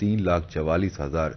3,44,000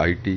IT,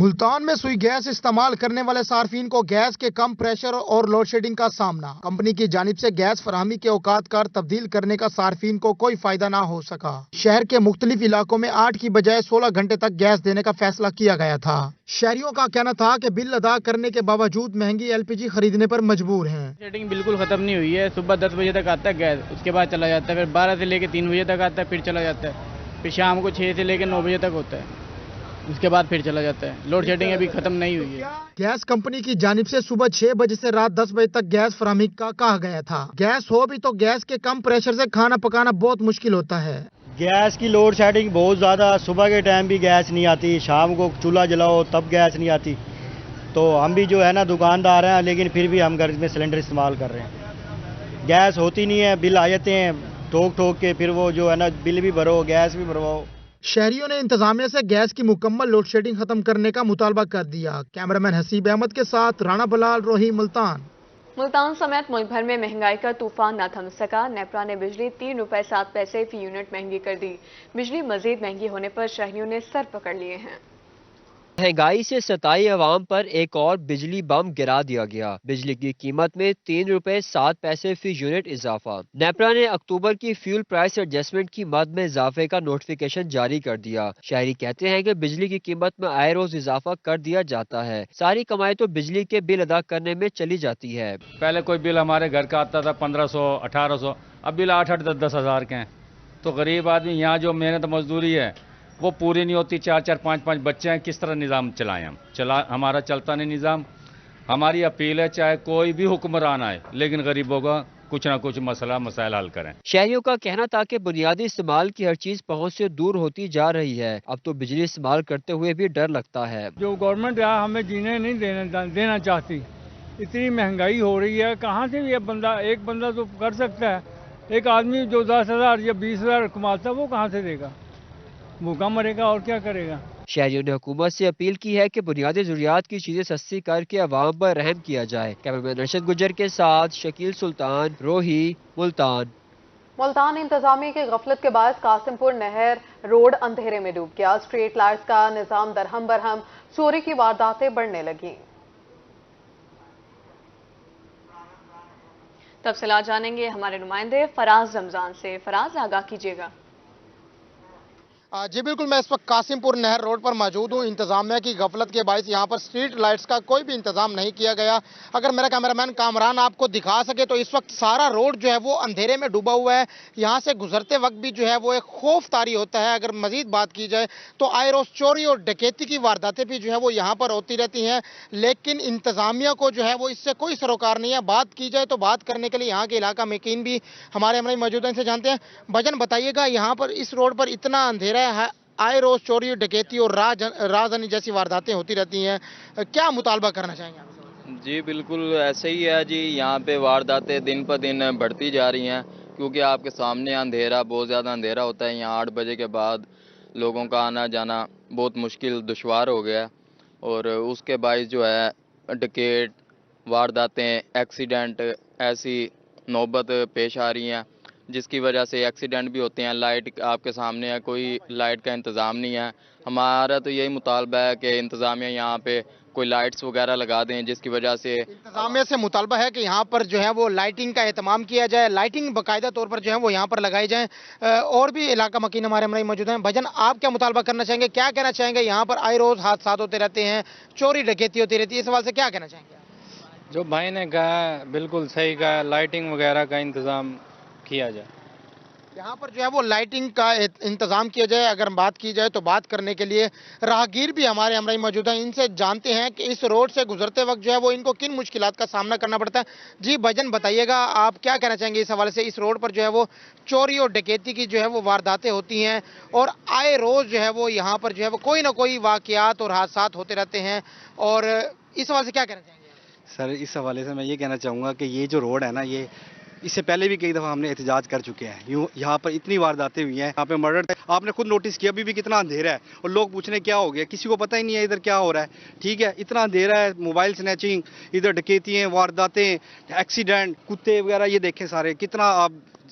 Multan میں سوئی gas استعمال کرنے والے صارفین کو گیس کے کم پریشر اور لوڈ شیڈنگ کا سامنا. کمپنی کی جانب سے گیس فراہمی کے اوقات کار تبدیل کرنے کا صارفین کو کوئی فائدہ نہ ہو سکا. شہر کے مختلف علاقوں میں 8 کی بجائے 16 گھنٹے تک گیس دینے کا فیصلہ کیا گیا تھا. شہریوں کا کہنا تھا کہ بل ادا کرنے کے باوجود مہنگی LPG خریدنے پر مجبور ہیں. شیڈنگ بالکل ختم نہیں ہوئی ہے. صبح 10 بجے تک آتا ہے گیس, اس کے بعد چلا جاتا ہے, پھر 12 سے لے کے 3 بجے تک آتا ہے, پھر چلا جاتا ہے, پھر شام کو 6 سے لے کے 9 بجے تک ہوتا ہے, اس کے بعد پھر چلا جاتا ہے. لوڈ شیڈنگ ابھی ختم نہیں ہوئی ہے. گیس کمپنی کی جانب سے صبح 6 بجے سے رات 10 بجے تک گیس فراہمی کا کہا گیا تھا. گیس ہو بھی تو گیس کے کم پریشر سے کھانا پکانا بہت مشکل ہوتا ہے. گیس کی لوڈ شیڈنگ بہت زیادہ, صبح کے ٹائم بھی گیس نہیں آتی, شام کو چولہا جلاؤ تب گیس نہیں آتی. تو ہم بھی جو ہے نا دکاندار ہیں, لیکن پھر بھی ہم گھر میں سلنڈر استعمال کر رہے ہیں. گیس ہوتی نہیں ہے, بل آ جاتے ہیں ٹھوک ٹھوک کے, پھر وہ جو ہے نا بل بھی بھرو گیس بھی بھرواؤ. شہریوں نے انتظامیہ سے گیس کی مکمل لوڈ شیڈنگ ختم کرنے کا مطالبہ کر دیا. کیمرامین حسیب احمد کے ساتھ رانا بلال, روہی, ملتان. ملتان سمیت ملک بھر میں مہنگائی کا طوفان نہ تھم سکا. نیپرا نے بجلی 3 روپے 7 پیسے فی یونٹ مہنگی کر دی. بجلی مزید مہنگی ہونے پر شہریوں نے سر پکڑ لیے ہیں. مہنگائی سے ستائی عوام پر ایک اور بجلی بم گرا دیا گیا. بجلی کی قیمت میں 3 روپے 7 پیسے فی یونٹ اضافہ. نیپرا نے اکتوبر کی فیول پرائس ایڈجسٹمنٹ کی مد میں اضافے کا نوٹیفیکیشن جاری کر دیا. شہری کہتے ہیں کہ بجلی کی قیمت میں آئے روز اضافہ کر دیا جاتا ہے. ساری کمائی تو بجلی کے بل ادا کرنے میں چلی جاتی ہے. پہلے کوئی بل ہمارے گھر کا آتا تھا 1500 1800, اب بل 8-8 10 ہزار کے ہیں. تو غریب آدمی یہاں جو محنت مزدوری ہے وہ پوری نہیں ہوتی. 4-4 5-5 بچے ہیں, کس طرح نظام چلائیں ہم. ہمارا چلتا نہیں نظام. ہماری اپیل ہے چاہے کوئی بھی حکمران آئے, لیکن غریبوں کا کچھ نہ کچھ مسائل حل کریں. شہریوں کا کہنا تھا کہ بنیادی استعمال کی ہر چیز پہنچ سے دور ہوتی جا رہی ہے. اب تو بجلی استعمال کرتے ہوئے بھی ڈر لگتا ہے. جو گورنمنٹ یہاں ہمیں جینے نہیں دینا چاہتی, اتنی مہنگائی ہو رہی ہے, کہاں سے یہ ایک بندہ تو کر سکتا ہے. ایک آدمی جو 10,000 یا 20,000 کماتا ہے وہ کہاں سے دے گا, بھوکا مرے گا اور کیا کرے گا. شہریوں نے حکومت سے اپیل کی ہے کہ بنیادی ضروریات کی چیزیں سستی کر کے عوام پر رحم کیا جائے. کیمرمین ارشد گجر کے ساتھ شکیل سلطان, روہی, ملتان. ملتان انتظامیہ کی غفلت کے باعث قاسم پور نہر روڈ اندھیرے میں ڈوب گیا. اسٹریٹ لائٹس کا نظام درہم برہم, چوری کی وارداتیں بڑھنے لگیں. تفصیلات جانیں گے ہمارے نمائندے فراز رمضان سے. فراز, آگاہ کیجیے گا. جی بالکل, میں اس وقت قاسم پور نہر روڈ پر موجود ہوں. انتظامیہ کی غفلت کے باعث یہاں پر اسٹریٹ لائٹس کا کوئی بھی انتظام نہیں کیا گیا. اگر میرا کیمرامین کامران آپ کو دکھا سکے تو اس وقت سارا روڈ جو ہے وہ اندھیرے میں ڈوبا ہوا ہے. یہاں سے گزرتے وقت بھی جو ہے وہ ایک خوف طاری ہوتا ہے. اگر مزید بات کی جائے تو آئے روز چوری اور ڈکیتی کی وارداتیں بھی جو ہے وہ یہاں پر ہوتی رہتی ہیں, لیکن انتظامیہ کو جو ہے وہ اس سے کوئی سروکار نہیں ہے. بات کی جائے تو بات کرنے کے لیے یہاں کے علاقہ مکین بھی ہمارے ہمارے موجود ہیں, ان سے جانتے ہیں. بھجن بتائیے گا, یہاں پر اس روڈ پر اتنا اندھیرا ہے, آئے روز چوری, ڈکیتی اور رازداری جیسی وارداتیں ہوتی رہتی ہیں, کیا مطالبہ کرنا چاہیں گے؟ جی بالکل ایسے ہی ہے جی, یہاں پہ وارداتیں دن پر دن بڑھتی جا رہی ہیں, کیونکہ آپ کے سامنے اندھیرا, بہت زیادہ اندھیرا ہوتا ہے. یہاں 8 بجے کے بعد لوگوں کا آنا جانا بہت مشکل دشوار ہو گیا, اور اس کے باعث جو ہے ڈکیٹ, وارداتیں, ایکسیڈنٹ ایسی نوبت پیش آ رہی ہیں, جس کی وجہ سے ایکسیڈنٹ بھی ہوتے ہیں. لائٹ آپ کے سامنے ہے, کوئی لائٹ کا انتظام نہیں ہے. ہمارا تو یہی مطالبہ ہے کہ انتظامیہ یہاں پہ کوئی لائٹس وغیرہ لگا دیں, جس کی وجہ سے انتظامیہ سے مطالبہ ہے کہ یہاں پر جو ہے وہ لائٹنگ کا اہتمام کیا جائے, لائٹنگ باقاعدہ طور پر جو ہے وہ یہاں پر لگائی جائیں. اور بھی علاقہ مکین ہمارے ہمارے موجود ہیں. بھجن, آپ کیا مطالبہ کرنا چاہیں گے, کیا کہنا چاہیں گے؟ یہاں پر آئے روز حادثات ہوتے رہتے ہیں, چوری ڈکیتی ہوتی رہتی ہے, اس حوالے سے کیا کہنا چاہیں گے؟ جو بھائی نے کہا بالکل صحیح کہا, لائٹنگ وغیرہ کا انتظام کیا جائے. یہاں پر جو ہے وہ لائٹنگ کا انتظام کیا جائے. اگر بات کی جائے تو بات کرنے کے لیے راہگیر بھی ہمارے ہمراہ موجود ہیں, ان سے جانتے ہیں کہ اس روڈ سے گزرتے وقت جو ہے وہ ان کو کن مشکلات کا سامنا کرنا پڑتا ہے. جی بھجن بتائیے گا, آپ کیا کہنا چاہیں گے اس حوالے سے؟ اس روڈ پر جو ہے وہ چوری اور ڈکیتی کی جو ہے وہ وارداتیں ہوتی ہیں, اور آئے روز جو ہے وہ یہاں پر جو ہے وہ کوئی نہ کوئی واقعات اور حادثات ہوتے رہتے ہیں, اور اس حوالے سے کیا کہنا چاہیں گے؟ سر اس حوالے سے میں یہ کہنا چاہوں گا کہ یہ جو روڈ ہے نا, یہ اس سے پہلے بھی کئی دفعہ ہم نے احتجاج کر چکے ہیں. یہاں پر اتنی وارداتیں ہوئی ہیں, یہاں پہ مرڈر, آپ نے خود نوٹس کیا ابھی بھی کتنا اندھیرا ہے, اور لوگ پوچھنے کیا ہو گیا, کسی کو پتہ ہی نہیں ہے ادھر کیا ہو رہا ہے. ٹھیک ہے, اتنا اندھیرا ہے, موبائل سنیچنگ, ادھر ڈکیتیاں, وارداتیں, ایکسیڈنٹ, کتے وغیرہ, یہ دیکھیں سارے کتنا آپ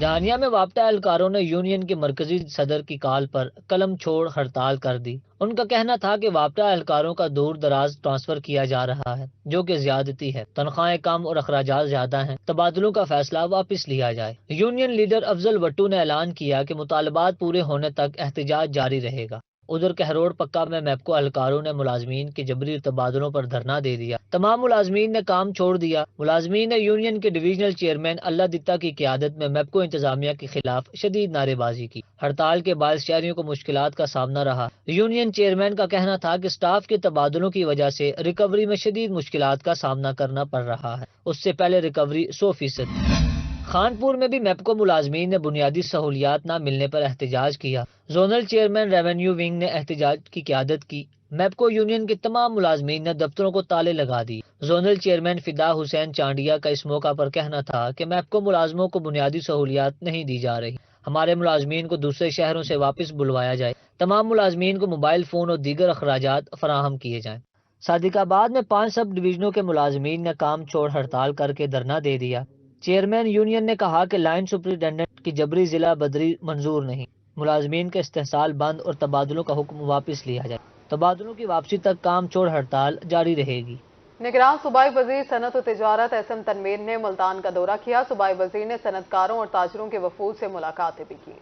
جہانیہ میں وابستہ اہلکاروں نے یونین کے مرکزی صدر کی کال پر قلم چھوڑ ہڑتال کر دی۔ ان کا کہنا تھا کہ وابستہ اہلکاروں کا دور دراز ٹرانسفر کیا جا رہا ہے، جو کہ زیادتی ہے، تنخواہیں کم اور اخراجات زیادہ ہیں، تبادلوں کا فیصلہ واپس لیا جائے۔ یونین لیڈر افضل وٹو نے اعلان کیا کہ مطالبات پورے ہونے تک احتجاج جاری رہے گا۔ ادھر کہروڑ پکا میں میپکو اہلکاروں نے ملازمین کے جبری تبادلوں پر دھرنا دے دیا۔ تمام ملازمین نے کام چھوڑ دیا۔ ملازمین نے یونین کے ڈویژنل چیئرمین اللہ دتا کی قیادت میں میپکو انتظامیہ کے خلاف شدید نعرے بازی کی۔ ہڑتال کے باعث شہریوں کو مشکلات کا سامنا رہا۔ یونین چیئرمین کا کہنا تھا کہ سٹاف کے تبادلوں کی وجہ سے ریکوری میں شدید مشکلات کا سامنا کرنا پڑ رہا ہے، اس سے پہلے ریکوری 100%۔ خانپور میں بھی میپکو ملازمین نے بنیادی سہولیات نہ ملنے پر احتجاج کیا۔ زونل چیئرمین ریونیو ونگ نے احتجاج کی قیادت کی۔ میپکو یونین کے تمام ملازمین نے دفتروں کو تالے لگا دی۔ زونل چیئرمین فدا حسین چانڈیا کا اس موقع پر کہنا تھا کہ میپکو ملازموں کو بنیادی سہولیات نہیں دی جا رہی، ہمارے ملازمین کو دوسرے شہروں سے واپس بلوایا جائے، تمام ملازمین کو موبائل فون اور دیگر اخراجات فراہم کیے جائیں۔ صادق آباد میں 5 سب ڈویژنوں کے ملازمین نے کام چھوڑ ہڑتال کر کے دھرنا دے دیا۔ چیئرمین یونین نے کہا کہ لائن سپرنٹینڈنٹ کی جبری ضلع بدری منظور نہیں، ملازمین کا استحصال بند اور تبادلوں کا حکم واپس لیا جائے۔ تبادلوں کی واپسی تک کام چھوڑ ہڑتال جاری رہے گی۔ نگران صوبائی وزیر صنعت و تجارت احسن تنویر نے ملتان کا دورہ کیا۔ صوبائی وزیر نے صنعت کاروں اور تاجروں کے وفود سے ملاقاتیں بھی کی۔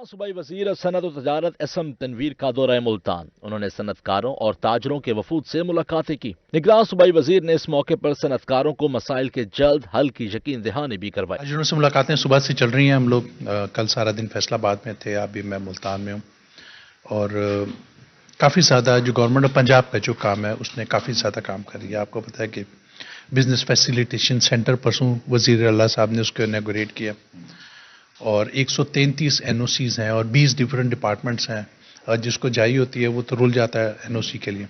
صوبائی وزیر صنعت و تجارت احسن تنویر کا دورہ ملتان، انہوں نے صنعت کاروں اور تاجروں کے وفود سے ملاقاتیں کی۔ نگران صوبائی وزیر نے اس موقع پر صنعت کاروں کو مسائل کے جلد حل کی یقین دہانی بھی کروائی۔ تاجروں سے ملاقاتیں صبح سے چل رہی ہیں، ہم لوگ کل سارا دن فیصل آباد میں تھے، ابھی میں ملتان میں ہوں، اور کافی زیادہ جو گورنمنٹ آف پنجاب کا جو کام ہے اس نے کافی زیادہ کام کر رہی ہے۔ آپ کو پتہ ہے کہ بزنس فیسیلیٹیشن سینٹر پرسوں وزیر اللہ صاحب نے اس کو انیگوریٹ کیا، اور 133 NOCs ہیں اور 20 ڈفرینٹ ڈپارٹمنٹس ہیں، اور جس کو جائی ہوتی ہے وہ تو رول جاتا ہے NOC کے لیے۔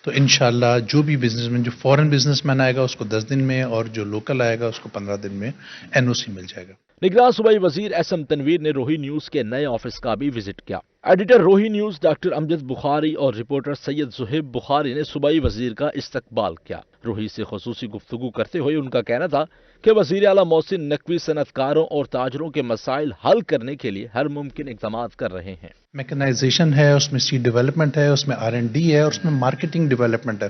تو انشاءاللہ جو بھی بزنس مین، جو فورن بزنس مین آئے گا اس کو 10 دن میں، اور جو لوکل آئے گا اس کو 15 دن میں NOC مل جائے گا۔ نگران صوبائی وزیر احسن تنویر نے روہی نیوز کے نئے آفس کا بھی وزٹ کیا۔ ایڈیٹر روہی نیوز ڈاکٹر امجد بخاری اور رپورٹر سید زہیب بخاری نے صوبائی وزیر کا استقبال کیا۔ روہی سے خصوصی گفتگو کرتے ہوئے ان کا کہنا تھا کہ وزیر اعلیٰ محسن نقوی صنعت کاروں اور تاجروں کے مسائل حل کرنے کے لیے ہر ممکن اقدامات کر رہے ہیں۔ میکنائزیشن ہے، اس میں سیڈ ڈیولپمنٹ ہے، اس میں R&D ہے، اور اس میں مارکیٹنگ ڈیولپمنٹ ہے۔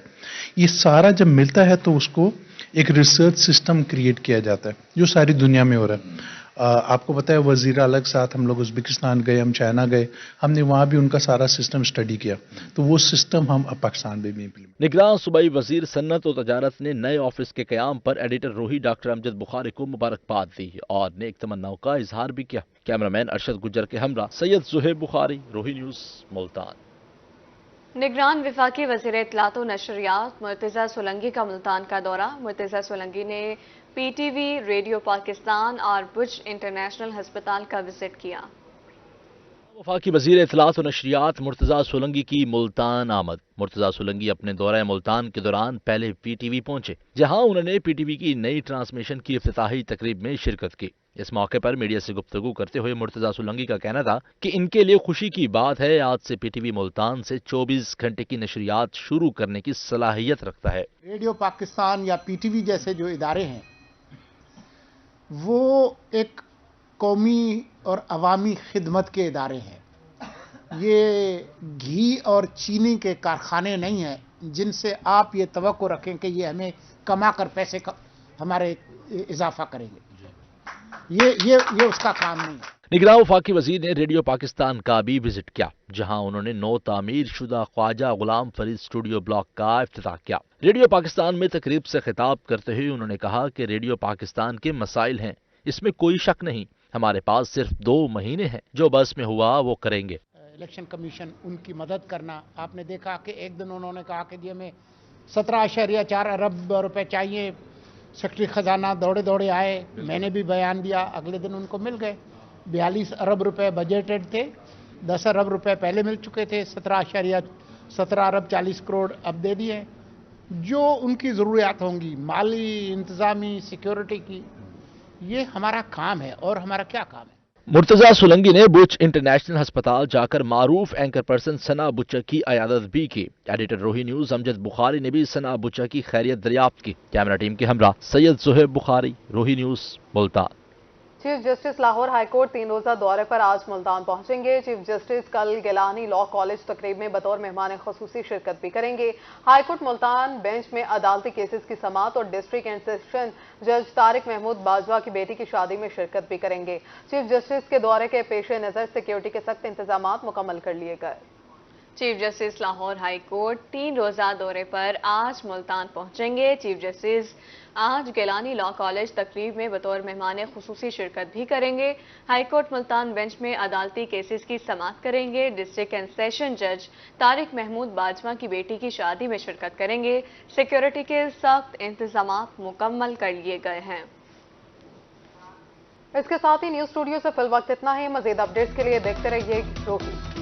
یہ سارا جب ملتا ہے تو اس کو ایک ریسرچ سسٹم کریٹ کیا جاتا ہے جو ساری دنیا میں ہو رہا ہے۔ آپ کو پتہ ہے وزیر اعلیٰ کے ساتھ ہم لوگ ازبکستان گئے، ہم چائنا گئے، ہم نے وہاں بھی ان کا سارا سسٹم اسٹڈی کیا، تو وہ سسٹم ہم اب پاکستان میں بھی امپلیمنٹ۔ نگران صوبائی وزیر صنعت و تجارت نے نئے آفس کے قیام پر ایڈیٹر روہی ڈاکٹر امجد بخاری کو مبارکباد دی اور نیک تمناؤں کا اظہار بھی کیا۔ کیمرامین ارشد گجر کے ہمراہ سید زہیب بخاری، روہی نیوز، ملتان۔ نگران وفاقی وزیر اطلاعات و نشریات مرتضی سولنگی کا ملتان کا دورہ۔ مرتضی سولنگی نے PTV، ریڈیو پاکستان اور بج انٹرنیشنل ہسپتال کا وزٹ کیا۔ وفاقی وزیر اطلاعات و نشریات مرتضی سولنگی کی ملتان آمد۔ مرتضی سولنگی اپنے دورہ ملتان کے دوران پہلے PTV پہنچے، جہاں انہوں نے PTV کی نئی ٹرانسمیشن کی افتتاحی تقریب میں شرکت کی۔ اس موقع پر میڈیا سے گفتگو کرتے ہوئے مرتضی سولنگی کا کہنا تھا کہ ان کے لیے خوشی کی بات ہے آج سے PTV ملتان سے 24 گھنٹے کی نشریات شروع کرنے کی صلاحیت رکھتا ہے۔ ریڈیو پاکستان یا PTV جیسے جو ادارے ہیں وہ ایک قومی اور عوامی خدمت کے ادارے ہیں۔ یہ گھی اور چینی کے کارخانے نہیں ہیں جن سے آپ یہ توقع رکھیں کہ یہ ہمیں کما کر پیسے ہمارے اضافہ کریں گے، یہ اس کا کام نہیں ہے۔ نگراں وفاقی وزیر نے ریڈیو پاکستان کا بھی وزٹ کیا، جہاں انہوں نے نو تعمیر شدہ خواجہ غلام فرید اسٹوڈیو بلاک کا افتتاح کیا۔ ریڈیو پاکستان میں تقریب سے خطاب کرتے ہوئے انہوں نے کہا کہ ریڈیو پاکستان کے مسائل ہیں، اس میں کوئی شک نہیں، ہمارے پاس صرف 2 مہینے ہیں، جو بس میں ہوا وہ کریں گے۔ الیکشن کمیشن ان کی مدد کرنا، آپ نے دیکھا کہ ایک دن انہوں نے کہا کہ جی ہمیں 17.4 ارب روپے چاہیے، سیکرٹری خزانہ دوڑے آئے، میں نے بھی بیان دیا، اگلے دن ان کو مل گئے۔ 42 ارب روپے بجٹڈ تھے، 10 ارب روپے پہلے مل چکے تھے، 17 ارب 40 کروڑ اب دے دیے۔ جو ان کی ضروریات ہوں گی مالی، انتظامی، سیکیورٹی کی، یہ ہمارا کام ہے، اور ہمارا کیا کام ہے۔ مرتضی سولنگی نے بچ انٹرنیشنل ہسپتال جا کر معروف اینکر پرسن ثنا بچہ کی عیادت بھی کی۔ ایڈیٹر روہی نیوز امجد بخاری نے بھی ثنا بچہ کی خیریت دریافت کی۔ کیمرہ ٹیم کے ہمراہ سید زہیب بخاری، Rohi news, Multan. Chief justice Lahore high court 3 روزہ دورے پر آج ملتان پہنچیں گے۔ چیف جسٹس کل گیلانی لاء کالج تقریب میں بطور مہمان خصوصی شرکت بھی کریں گے۔ ہائی کورٹ ملتان بینچ میں عدالتی کیسز کی سماعت اور ڈسٹرکٹ اینڈ سیشن جج طارق محمود باجوہ کی بیٹی کی شادی میں شرکت بھی کریں گے۔ چیف جسٹس کے دورے کے پیش نظر سیکیورٹی کے سخت انتظامات مکمل کر لیے گئے۔ Chief justice Lahore high court 3 روزہ دورے پر آج ملتان پہنچیں گے۔ چیف جسٹس آج گیلانی لاء کالج تقریب میں بطور مہمان خصوصی شرکت بھی کریں گے۔ ہائی کورٹ ملتان بینچ میں عدالتی کیسز کی سماعت کریں گے۔ ڈسٹرکٹ اینڈ سیشن جج طارق محمود باجوہ کی بیٹی کی شادی میں شرکت کریں گے۔ سیکیورٹی کے سخت انتظامات مکمل کر لیے گئے ہیں۔ اس کے ساتھ ہی نیوز اسٹوڈیو سے فی الوقت اتنا ہی۔ مزید اپڈیٹس کے لیے دیکھتے رہیے روکی۔